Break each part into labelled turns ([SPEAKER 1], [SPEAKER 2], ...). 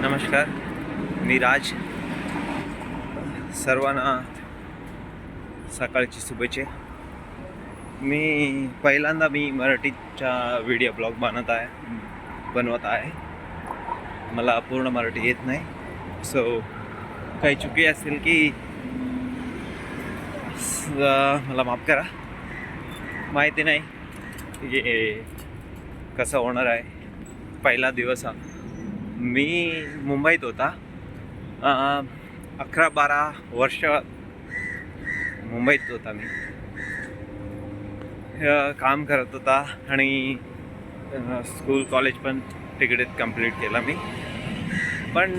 [SPEAKER 1] नमस्कार, मी राज. सर्वांना सकाळची शुभेच्छा. पहिल्यांदा मराठीचा व्हिडिओ ब्लॉग बनवत आहे. मला पूर्ण मराठी येत नाही, सो काही चुकी असेल की मला माफ करा. माहिती नाही की कसं होणार आहे. पहिला दिवस मी मुंबईत होता. 11-12 वर्ष मुंबईत होता. मी काम करत होता आणि स्कूल कॉलेज पण तिकडेच कंप्लीट केला मी. पण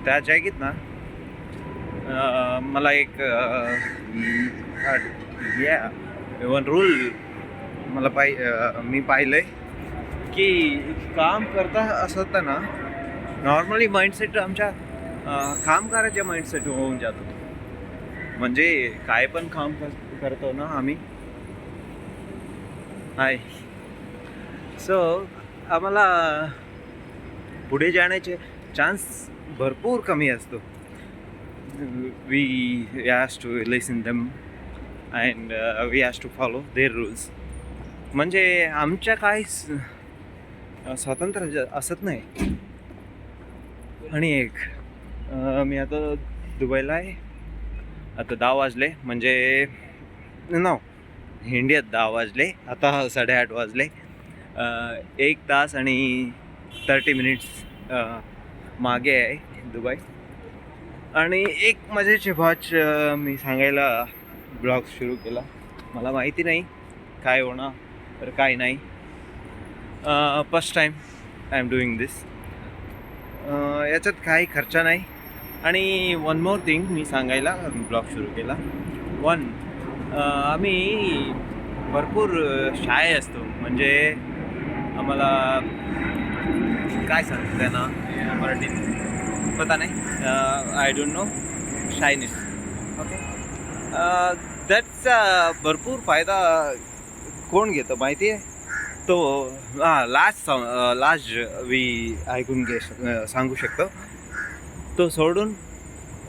[SPEAKER 1] त्या जागेत ना मला एक वन रूल मी पाहिलंय की काम करता असताना नॉर्मली माइंडसेट आमच्या काम करायच्या माइंडसेट होऊन जातो. म्हणजे काय पण काम करतो ना आम्ही सो आम्हाला पुढे जाण्याचे चान्स भरपूर कमी असतो. We has to listen them and we has to follow their rules. म्हणजे आमच्या काही स्वातंत्र्य असत नाही. आणि मी आता दुबईला आहे. आता 10 वाजले, म्हणजे इंडियात 10 वाजले. आता 8:30 वाजले. 1 तास आणि 30 मिनिट्स मागे आहे दुबई. आणि एक मजेची बात मी सांगायला ब्लॉग सुरू केला. मला माहिती नाही काय होणार तर काय नाही. First time I am doing this. याच्यात काही खर्च नाही. आणि वन मोर थिंग मी सांगायला ब्लॉग सुरू केला. आम्ही भरपूर शाय असतो. म्हणजे आम्हाला काय सांगतो त्यांना मराठीत पता नाही. I don't know. Shyness. Okay. त्याचा भरपूर फायदा कोण घेतं माहिती आहे? तो लास्ट वी ऐकून सांगू शकतो. तो सोडून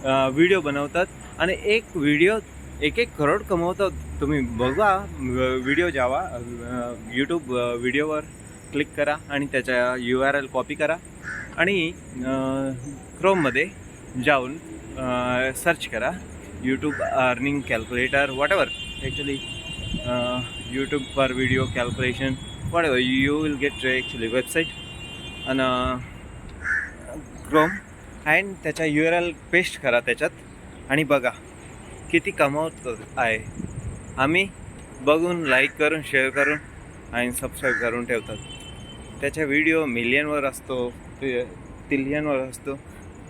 [SPEAKER 1] व्हिडिओ बनवतात आणि एक व्हिडिओ 1 करोड कमवतात. तुम्ही बघा व्हिडिओ जावा यूट्यूब व्हिडिओवर क्लिक करा आणि त्याच्या URL कॉपी करा आणि क्रोममध्ये जाऊन सर्च करा YouTube earning calculator whatever. Actually YouTube per video calculation whatever, you will get actually website and Chrome and त्याचा URL पेस्ट करा त्याच्यात आणि बघा किती कमवत आहे. आम्ही बघून लाईक करून शेअर करून आणि सबस्क्राईब करून ठेवतात. त्याचा व्हिडिओ मिलियनवर असतो, ट्रिलियनवर असतो.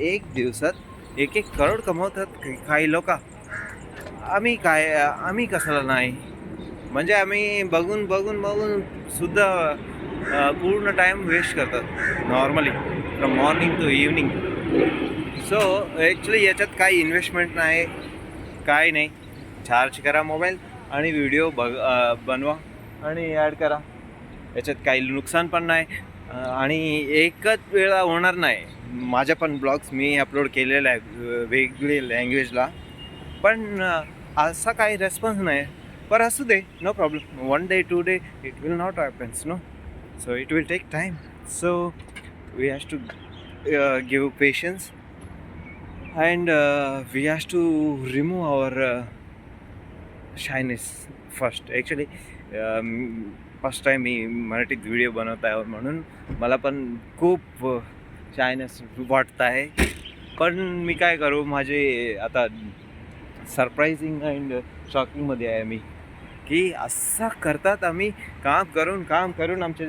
[SPEAKER 1] एक दिवसात 1 करोड कमवतात काही लोक. आम्ही कशाला नाही. म्हणजे आम्ही बघून सुद्धा पूर्ण टाईम वेस्ट करतात normally from morning to evening. So actually याच्यात काही इन्व्हेस्टमेंट नाही, काय नाही. चार्ज करा मोबाईल आणि व्हिडिओ बनवा आणि ॲड करा. याच्यात काही नुकसान पण नाही आणि एकच वेळा होणार नाही. माझ्या पण ब्लॉग्स मी अपलोड केलेले आहे वेगवेगळ्या लँग्वेजला, पण असा काही रेस्पॉन्स नाही. पर असू दे, no problem. 1 day 2 day it will not happens no. So it will take time. So we has to give patience and we has to remove our shyness first. Actually first time मी मराठीत video बनवत आहे म्हणून मला पण खूप shyness वाटत आहे. पण मी काय करू, माझे आता सरप्रायझिंग अँड शॉकिंगमध्ये आहे मी की असं करतात. आम्ही काम करून आमचे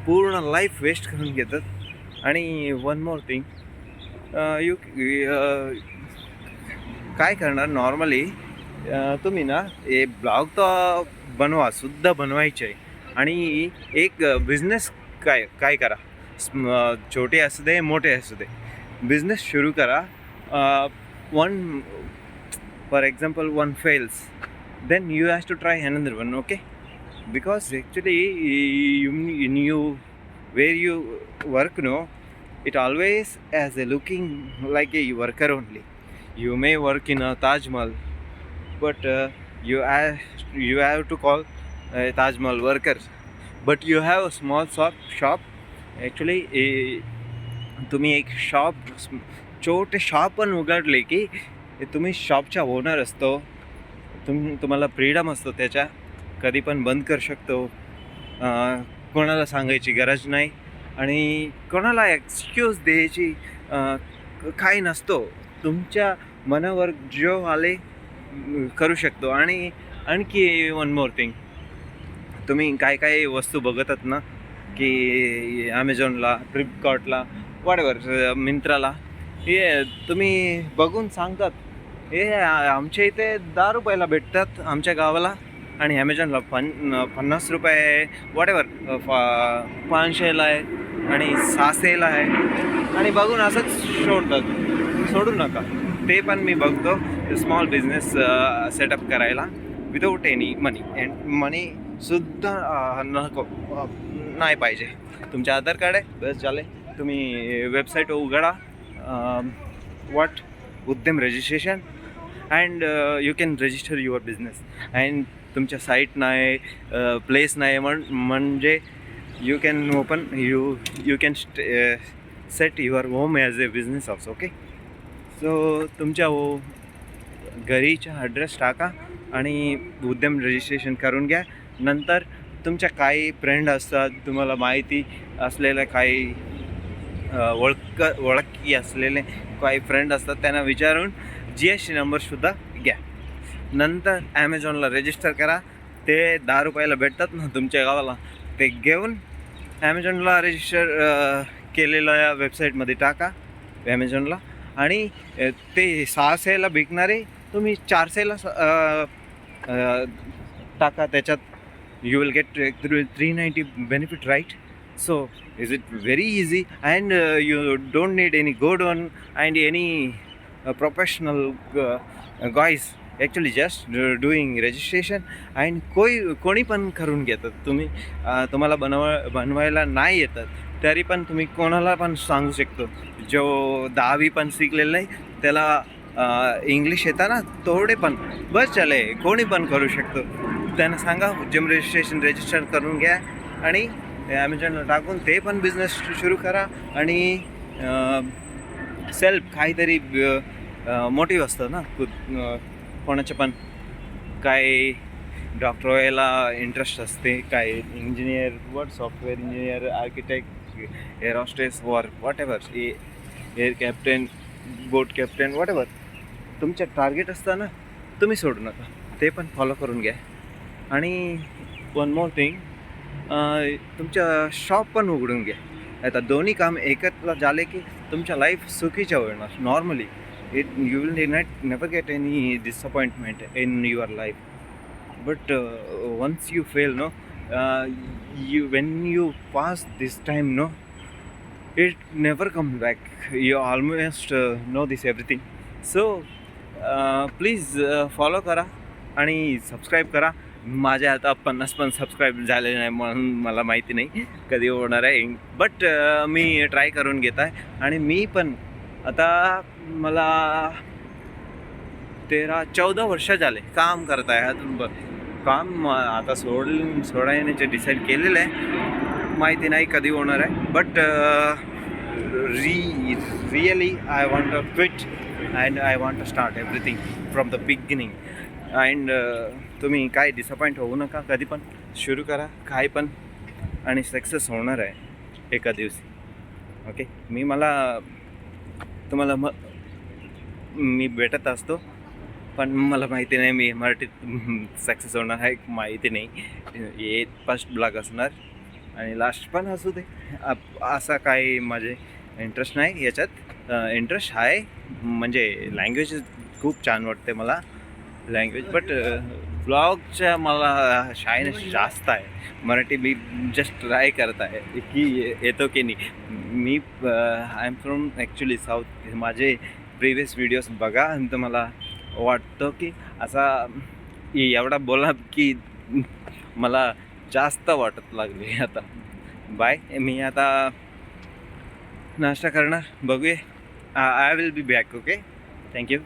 [SPEAKER 1] पूर्ण लाईफ वेस्ट करून घेतात. आणि वन मोर थिंग, काय करणार नॉर्मली तुम्ही ना हे ब्लॉग तर बनवायचे आहे आणि एक बिझनेस काय करा. छोटे असू दे मोठे असू दे, बिझनेस सुरू करा. for example one fails, then you have to try another one. Okay, because actually where you work it always as a looking like a worker only. You may work in a Taj Mahal, but you have to call a Taj Mahal worker. But you have a small shop. Actually, तुम्ही एक shop, छोटे shop पण उघडले की तुम्ही शॉपचा owner असतो. तुम्हाला फ्रीडम असतो त्याच्या, कधी पण बंद करू शकतो. कोणाला सांगायची गरज नाही आणि कोणाला एक्सक्यूज द्यायची काही नसतो. तुमच्या मनावर जो आले करू शकतो. आणि आणखी वन मोर थिंग, तुम्ही काय काय वस्तू बघतात ना की ॲमेझॉनला, फ्लिपकार्टला, वॉटेवर, मिंत्राला, हे तुम्ही बघून सांगतात हे आमच्या इथे 10 रुपयाला भेटतात आमच्या गावाला, आणि ॲमेझॉनला 50 रुपये आहे, वॉटेवर 500ला आहे आणि 600ला आहे, आणि बघून असंच सोडतात. सोडू नका. ते पण मी बघतो स्मॉल बिझनेस सेटअप करायला विदाऊट एनी मनी. अँड मनीसुद्धा नको, नाही पाहिजे. तुमचे आधार कार्ड आहे बस झाले. तुम्ही वेबसाईट उघडा, व्हॉट उद्यम registration, and you can register your business. And तुमच्या साईट नाही, प्लेस नाही, म्हणजे you can open, you can set your home as A business also. Okay. So तुमच्या घरीचा ॲड्रेस टाका आणि उद्यम रजिस्ट्रेशन करून घ्या. नंतर तुमच्या काही फ्रेंड असतात, तुम्हाला माहिती असलेल्या काही ओळखी असलेले काही फ्रेंड असतात, त्यांना विचारून GST नंबरसुद्धा घ्या. नंतर ॲमेझॉनला रजिस्टर करा. ते 10 रुपयाला भेटतात ना तुमच्या गावाला, ते घेऊन ॲमेझॉनला रजिस्टर केलेल्या वेबसाईटमध्ये टाका ॲमेझॉनला, आणि ते 600ला विकणारे तुम्ही 400ला टाका. त्याच्यात you will get 390 benefit, right? So is it very easy, and you don't need any good one and any professional guys. Actually just doing registration, and कोणी पण करून घेतात. तुम्हाला बनवायला नाही येतात तरी पण तुम्ही कोणाला पण सांगू शकतो. जो 10वी पण शिकलेलं नाही त्याला इंग्लिश येतं ना थोडे पण, बस चाले, कोणी पण करू शकतो. त्यांना सांगा जिम रजिस्टर करून घ्या आणि ॲमेझॉनला टाकून ते पण बिझनेस सुरू करा. आणि सेल्फ काहीतरी मोटिव्ह असतं ना कोणाचं पण. काय डॉक्टर व्हायला इंटरेस्ट असते, काय engineer, software engineer, architect, air hostess, what ever, air captain, boat captain, what ever तुमचं टार्गेट असतं ना, तुम्ही सोडू नका, ते पण फॉलो करून घ्या. आणि वन मोर थिंग, तुमच्या शॉप पण उघडून घ्या. आता दोन्ही काम एकत्र झाले की तुमच्या लाईफ सुखीच्या होणार. Normally you will never get any disappointment in your life. But once you fail, no, when you pass this time, no, it never comes back. You almost know this everything. So please follow करा आणि subscribe करा. माझे आता 50 पण subscribe झाले नाही म्हणून मला माहिती नाही कधी होणार आहे, बट मी ट्राय करून घेत आहे. आणि मी पण आता मला 13-14 वर्ष झाले काम करत आहे. काम आता सोडायचे डिसाईड केलेलं आहे, माहिती नाही कधी होणार आहे. But really I want to quit and I want to start everything from the beginning. And तुम्ही काय डिसअपॉइंट होऊ नका, कधी पण सुरू करा काय पण, आणि सक्सेस होणार आहे एका दिवशी. ओके. तुम्हाला मी भेटत असतो, पण मला माहिती नाही मी मराठीत सक्सेस होणार आहे माहिती नाही. हे फर्स्ट ब्लॉग असणार आणि लास्ट पण असू दे. असा काही माझे इंटरेस्ट नाही याच्यात. इंटरेस्ट आहे म्हणजे लँग्वेज खूप छान वाटते मला लँग्वेज, बट ब्लॉगच्या मला शायनेस जास्त आहे. मराठी मी जस्ट ट्राय करत आहे की येतो की नाही. मी I am from actually south. माझे प्रिव्हियस व्हिडिओज बघा आणि तर मला वाटतं की असा एवढा बोला की मला जास्त वाटत लागले आता. बाय. मी आता नाश्ता करणार, बघूया. I will be back. Okay, thank you.